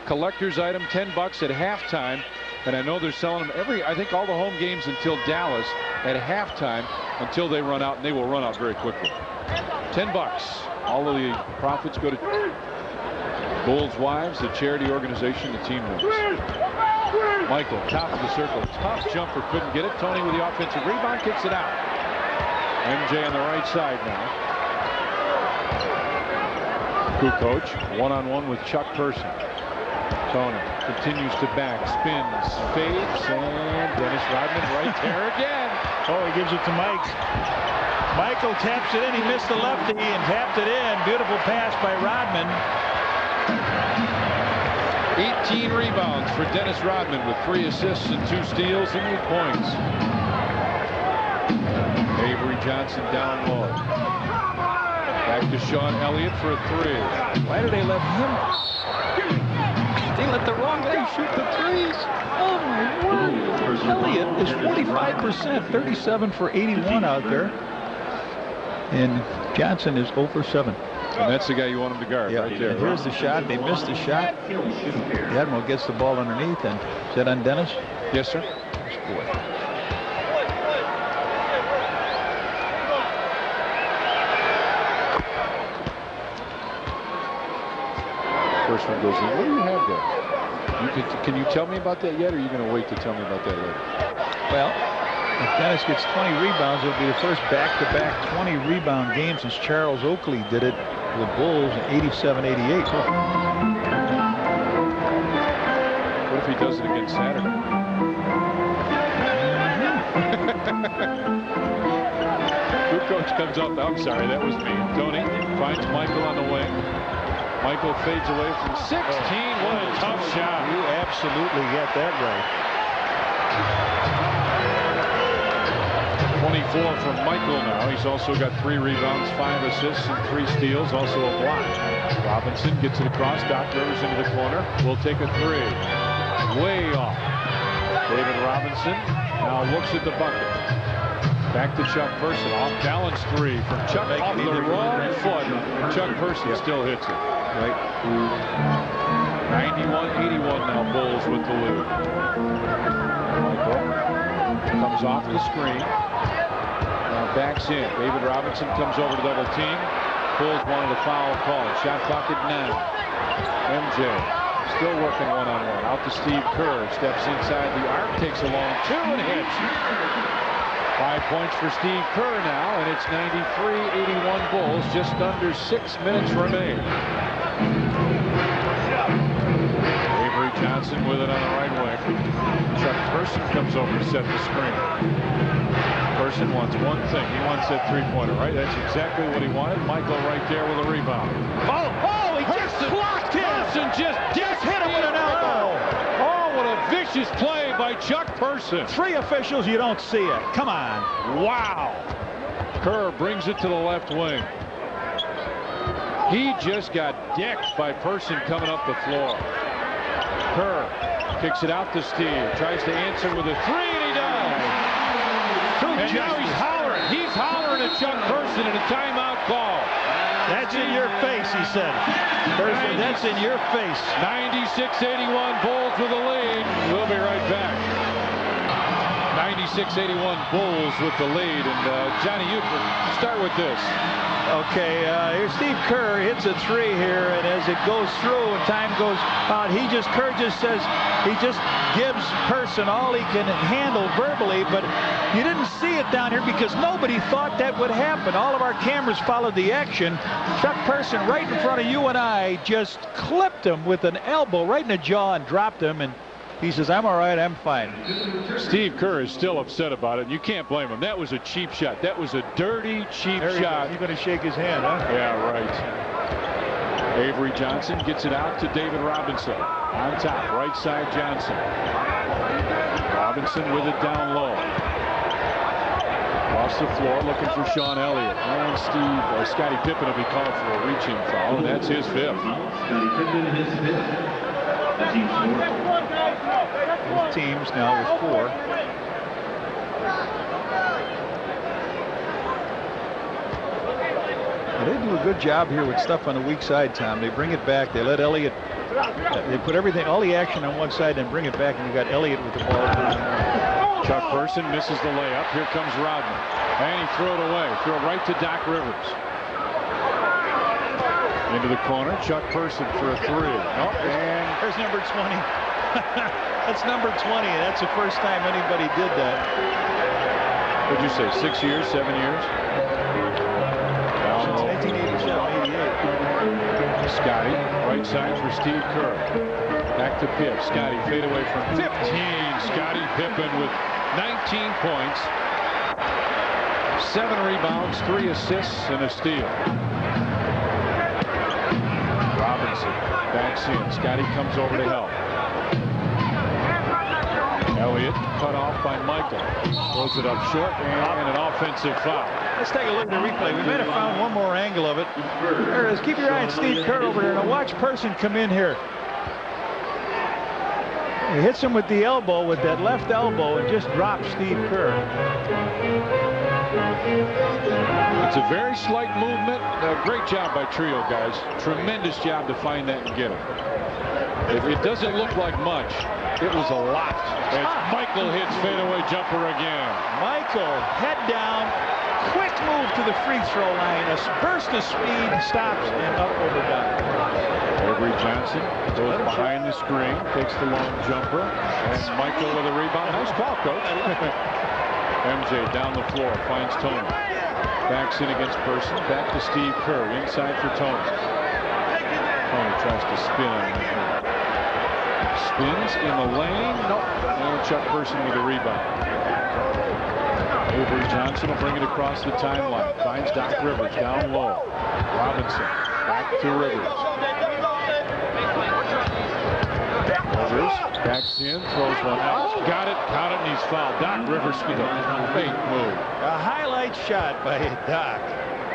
collector's item, $10 at halftime. And I know they're selling them I think all the home games until Dallas at halftime until they run out, and they will run out very quickly. $10. All of the profits go to Bulls Wives, the charity organization the team runs. Michael, top of the circle. Tough jumper, couldn't get it. Tony with the offensive rebound, kicks it out. MJ on the right side now. Kukoc, one-on-one with Chuck Person. Tony continues to back, spins, fades, and Dennis Rodman right there again. Oh, he gives it to Mike. Michael taps it in. He missed the lefty and tapped it in. Beautiful pass by Rodman. 18 rebounds for Dennis Rodman with 3 assists and 2 steals and 8 points. Avery Johnson down low. Back to Sean Elliott for a 3. Why did they let him? They let the wrong guy shoot the threes. Oh my word. Elliott is 45%, 37 for 81 out there. And Johnson is 0 for 7. And that's the guy you want him to guard right there. And here's the shot. They missed the shot. The Admiral gets the ball underneath. And is that on Dennis? Yes, sir. Boy. First one goes in. What do you have there? Can you tell me about that yet, or are you going to wait to tell me about that later? Well, if Dennis gets 20 rebounds, it'll be the first back-to-back 20 rebound game since Charles Oakley did it with the Bulls in 87-88. What if he does it against Saturday? Coach comes up. I'm sorry, that was me. Tony finds Michael on the wing. Michael fades away from 16. What a tough shot. You absolutely got that right. 24 from Michael now. He's also got 3 rebounds, 5 assists, and 3 steals. Also a block. Robinson gets it across. Doc Rivers into the corner. Will take a 3. Way off. David Robinson now looks at the bucket. Back to Chuck Person. Off balance 3 from Chuck off the wrong foot. Chuck Person still hits it. Right. 91-81 now. Bulls with the lead. Michael comes off the screen. Now backs in. David Robinson comes over to double team. Bulls wanted a foul call. Shot clock at 9. MJ still working one-on-one. Out to Steve Kerr. Steps inside the arc. Takes a long 2 and hits. 5 points for Steve Kerr now, and it's 93-81 Bulls. Just under 6 minutes remain. Avery Johnson with it on the right wing. Chuck Person comes over to set the screen. Person wants one thing. He wants that 3-pointer, right? That's exactly what he wanted. Michael right there with a rebound. Oh, he just blocked him. Person just hit him with an elbow. Oh, what a vicious play by Chuck Person. 3 officials, you don't see it. Come on. Wow. Kerr brings it to the left wing. He just got decked by Person coming up the floor. Kerr kicks it out to Steve. Tries to answer with a 3, and he does. And now he's hollering. He's hollering at Chuck Person in a timeout call. That's in your face, he said. That's in your face. 96-81 Bulls with the lead. We'll be right back. 96-81 Bulls with the lead. And Johnny, you start with this. Okay, here's Steve Kerr hits a 3 here, and as it goes through and time goes out, Kerr just says he just gives Person all he can handle verbally, but you didn't see it down here because nobody thought that would happen. All of our cameras followed the action. Chuck Person right in front of you and I just clipped him with an elbow right in the jaw and dropped him, and he says, I'm all right, I'm fine. Steve Kerr is still upset about it, and you can't blame him. That was a cheap shot. That was a dirty, cheap shot. He's going to shake his hand, huh? Yeah, right. Avery Johnson gets it out to David Robinson. On top, right side Johnson. Robinson with it down low. Across the floor looking for Sean Elliott. And Scottie Pippen will be called for a reaching foul, and that's his 5th. Scottie Pippen, his 5th. Both teams now with 4. Well, they do a good job here with stuff on the weak side, Tom. They bring it back. They let Elliott They put everything, all the action on one side, and bring it back, and you got Elliott with the ball. Chuck Person misses the layup. Here comes Rodman, and he threw it away. Threw it right to Doc Rivers. Into the corner, Chuck Person for a three. Oh, and there's number 20. That's number 20. That's the first time anybody did that. What'd you say? 6 years, 7 years? Since 1987, 88. Scotty, right side for Steve Kerr. Back to Pip. Scotty fade away from 15. Scotty Pippen with 19 points, 7 rebounds, 3 assists, and a steal. Robinson backs in. Scotty comes over to help. Elliott cut off by Michael. Throws it up short, and an offensive foul. Let's take a look at the replay. We might have found one more angle of it. There it is. Keep your eye on Steve Kerr over there. Now watch Person come in here. He hits him with the elbow, with that left elbow, and just drops Steve Kerr. It's a very slight movement. Great job by Trio, guys. Tremendous job to find that and get it. It doesn't look like much. It was a lot. As Michael hits fadeaway jumper again. Michael, head down, quick move to the free throw line. A burst of speed, stops, and up over down. Avery Johnson goes behind the screen, takes the long jumper, and Michael with a rebound. Nice call, coach. MJ down the floor, finds Tony. Backs in against Person. Back to Steve Kerr, inside for Tony. Tony tries to spin. Spins in the lane. Nope. And Chuck Person with a rebound. Avery Johnson will bring it across the timeline. Finds Doc Rivers down low. Robinson back to Rivers. Rivers backs in, throws one out. Got it, caught it, and he's fouled. Doc Rivers with a fake move. A highlight shot by Doc.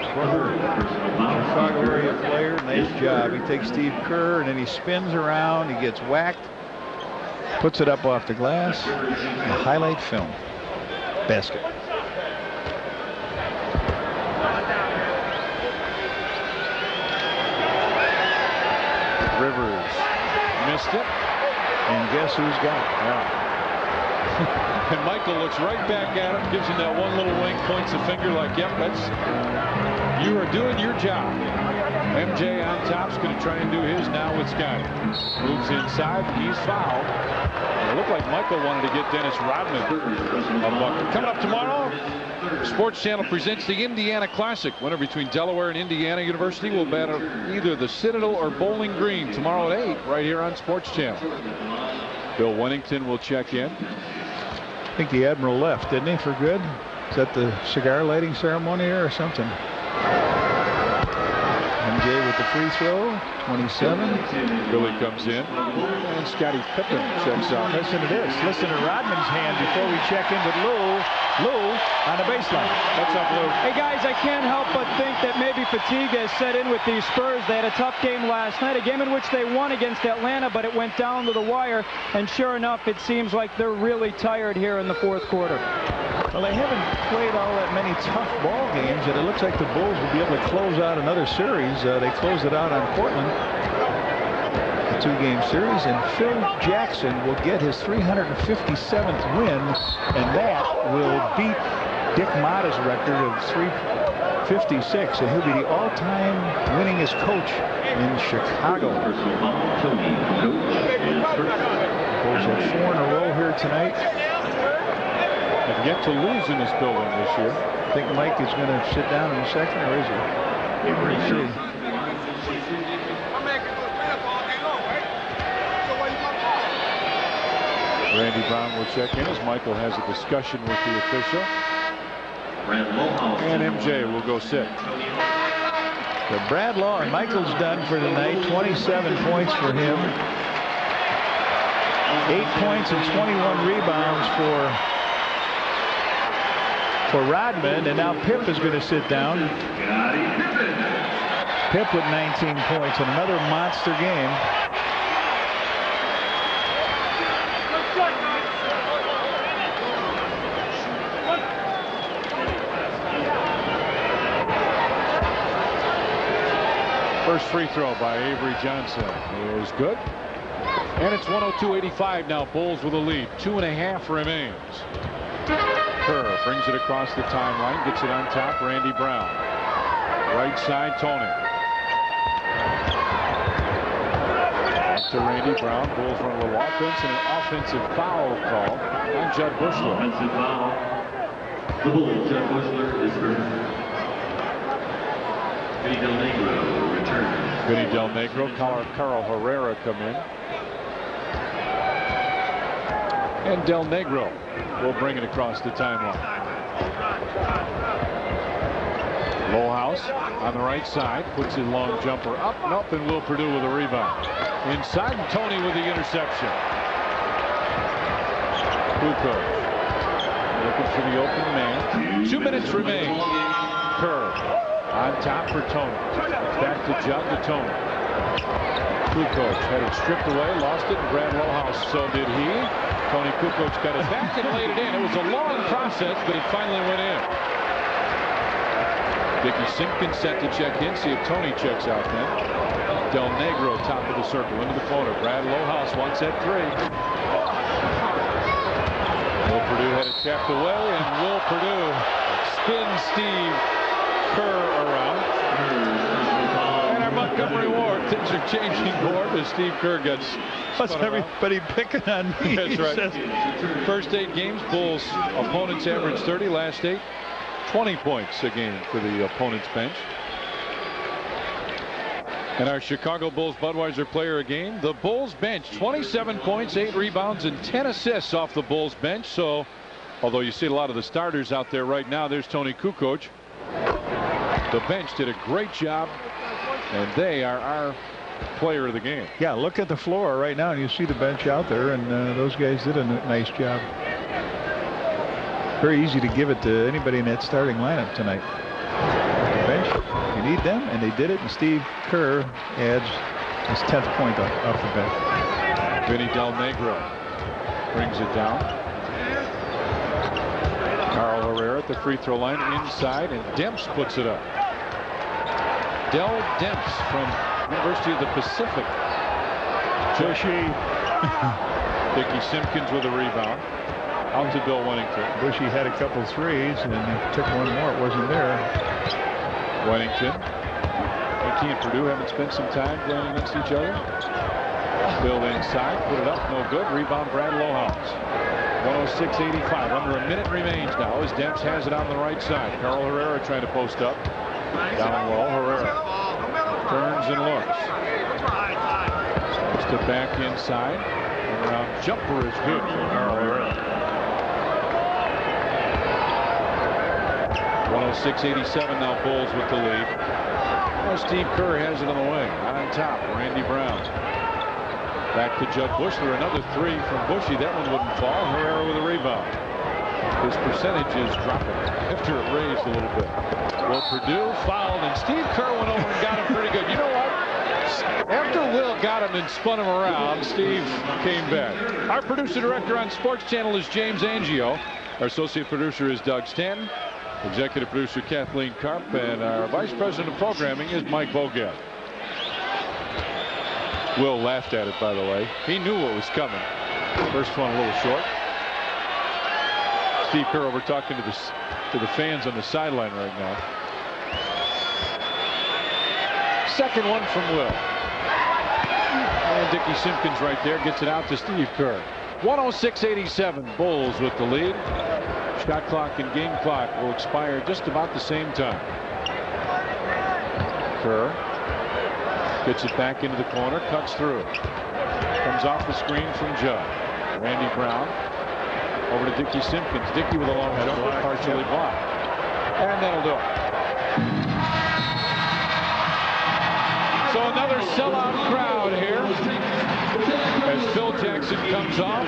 Chicago area player, nice job. He takes Steve Kerr and then he spins around. He gets whacked, puts it up off the glass. A highlight film. Basket. Rivers missed it. And guess who's got it? Yeah. And Michael looks right back at him, gives him that one little wink, points the finger like, yep, you are doing your job. MJ on top's going to try and do his now with Scotty. Moves inside, he's fouled. It looked like Michael wanted to get Dennis Rodman a bucket. Coming up tomorrow, Sports Channel presents the Indiana Classic. Winner between Delaware and Indiana University will battle either the Citadel or Bowling Green tomorrow at 8 right here on Sports Channel. Bill Wennington will check in. I think the Admiral left, didn't he, for good? Is that the cigar lighting ceremony or something? MJ with the free throw, 27. Billy comes in, and Scotty Pippen checks out. Listen to this. Listen to Rodman's hand before we check in with Lou. Lou on the baseline. What's up, Lou? Hey, guys, I can't help but think that maybe fatigue has set in with these Spurs. They had a tough game last night, a game in which they won against Atlanta, but it went down to the wire, and sure enough, it seems like they're really tired here in the fourth quarter. Well, they haven't played all that many tough ball games, and it looks like the Bulls will be able to close out another series. They closed it out on Portland, a 2-game series, and Phil Jackson will get his 357th win, and that will beat Dick Motta's record of 356, and he'll be the all-time winningest coach in Chicago. Bulls have 4 in a row here tonight. Have yet to lose in this building this year. I think Mike is going to sit down in a second, or is he? We'll see. Randy Brown will check in as Michael has a discussion with the official. And MJ will go sit. So Brad Law and Michael's done for the night. 27 points for him. 8 points and 21 rebounds for Rodman, and now Pip is going to sit down. Pip with 19 points and another monster game. First free throw by Avery Johnson is good. And it's 102-85 now. Bulls with a lead. 2.5 remains. Kerr brings it across the timeline. Gets it on top. Randy Brown. Right side, Tony. Back to Randy Brown. Bulls run a little offense and an offensive foul call on Judd Bushler. Offensive foul. The Bulls, Judd Bushler is first. Vinny Del Negro returns. Vinny Del Negro, Carl Herrera come in. And Del Negro will bring it across the timeline. Lowhouse on the right side puts his long jumper up and up, and Will Perdue with a rebound. Inside, and Tony with the interception. Kukoc looking for the open man. 2 minutes remain. Kerr on top for Tony. It's back to Judd to Tony. Kukoc had it stripped away, lost it, and Brad Lowhouse, so did he. Tony Kukoc got it back and laid it in. It was a long process, but it finally went in. Dickie Simpkins set to check in. See if Tony checks out then. Del Negro top of the circle into the corner. Brad Lowhouse wants that three. Will Perdue had it tapped away, and Will Perdue spins Steve Kerr around. And our Montgomery Ward, things are changing more as Steve Kerr gets. What's everybody picking on me? That's right. First 8 games, Bulls opponents averaged 30. Last 8, 20 points a game for the opponent's bench. And our Chicago Bulls Budweiser player a game. The Bulls bench 27 points, 8 rebounds, and 10 assists off the Bulls bench. So, although you see a lot of the starters out there right now, there's Tony Kukoc. The bench did a great job, and they are our player of the game. Yeah, look at the floor right now, and you see the bench out there, and those guys did a nice job. Very easy to give it to anybody in that starting lineup tonight. The bench, you need them, and they did it, and Steve Kerr adds his 10th point off the bench. Vinny Del Negro brings it down. Carl Herrera at the free throw line inside, and Demps puts it up. Del Demps from University of the Pacific. Bushy. Dickie Simpkins with a rebound. Out to Bill Wennington. Bushy had a couple threes, and then he took one more. It wasn't there. Wennington. He and Perdue haven't spent some time playing against each other. Bill inside, put it up, no good. Rebound, Brad Lowhouse. 106-85. Under a minute remains now as Demps has it on the right side. Carl Herrera trying to post up. Down low, Herrera turns and looks. Starts to back inside. And around jumper is good for Carl Herrera. 106-87 now. Bulls with the lead. Well, Steve Kerr has it on the wing. On top, Randy Brown. Back to Judd Bushler. Another three from Bushy. That one wouldn't fall. Herrera with a rebound. His percentage is dropping after it raised a little bit. Will Perdue fouled, and Steve Kerr went over and got him pretty good. You know what? After Will got him and spun him around, Steve came back. Our producer director on Sports Channel is James Angio. Our associate producer is Doug Stanton. Executive producer Kathleen Karp, and our vice president of programming is Mike Bogat. Will laughed at it, by the way. He knew what was coming. First one a little short. Steve Kerr over talking to the fans on the sideline right now. Second one from Will. And Dickie Simpkins right there gets it out to Steve Kerr. 106-87. Bulls with the lead. Shot clock and game clock will expire just about the same time. Kerr gets it back into the corner, cuts through. Comes off the screen from Judd. Randy Brown over to Dickie Simpkins. Dickie with a long jumper, partially blocked. And that'll do it. So another sellout crowd here as Phil Jackson comes off.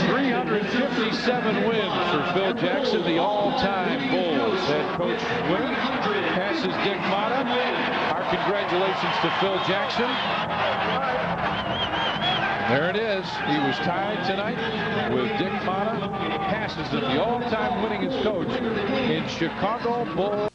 357 wins for Phil Jackson, the all-time Bulls head coach win. Passes Dick Motta. Our congratulations to Phil Jackson. There it is. He was tied tonight with Dick Motta. Passes it, the all-time winningest coach in Chicago Bulls.